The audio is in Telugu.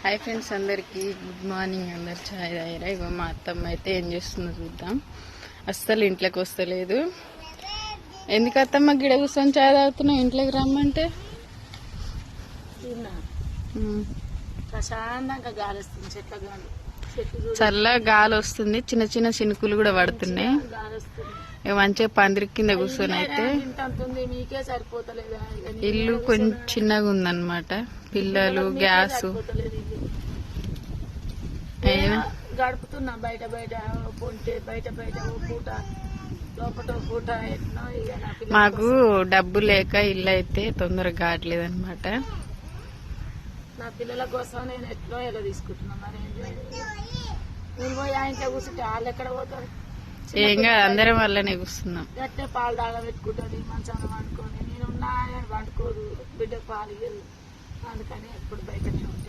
హాయ్ ఫ్రెండ్స్, అందరికి గుడ్ మార్నింగ్. అందరు ఛాయ్ తాగిరా? ఇగో మా అత్తమ్మ అయితే ఏం చేస్తుందో చూద్దాం. అస్సలు ఇంట్లోకి వస్తలేదు. ఎందుకు అత్తమ్మ గిడ కూర్చొని ఛాయ్ తాగుతున్నావు? ఇంట్లోకి రమ్మంటే చల్ల గాలి వస్తుంది, చిన్న చిన్న చినుకులు కూడా పడుతున్నాయి. మంచిగా పందిరి కింద కూర్చొని అయితే ఇల్లు కొంచెం చిన్నగా ఉందన్నమాట. పిల్లలు గ్యాస్ గడుపుతున్నా బయట బయట బయట బయట పూట లోపల పూట. మాకు డబ్బు లేక ఇల్లు అయితే తొందరగా కావట్లేదు అనమాట. నా పిల్లల కోసం నేను ఎట్లో ఎలా తీసుకుంటున్నా. మరి నేను పోయి ఆ ఇంట్లో కూర్చుంటే వాళ్ళు ఎక్కడ పోతారు? ఏం కాదు, అందరం వల్లనే కూర్చున్నాం. గట్టే పాలు దాగా పెట్టుకుంటుంది మంచాన్ని వండుకొని. నేను ఉన్నా వండుకోదు, బిడ్డకు పాలు ఇయ్యదు. అందుకని ఎప్పుడు బయటనే ఉంటుంది.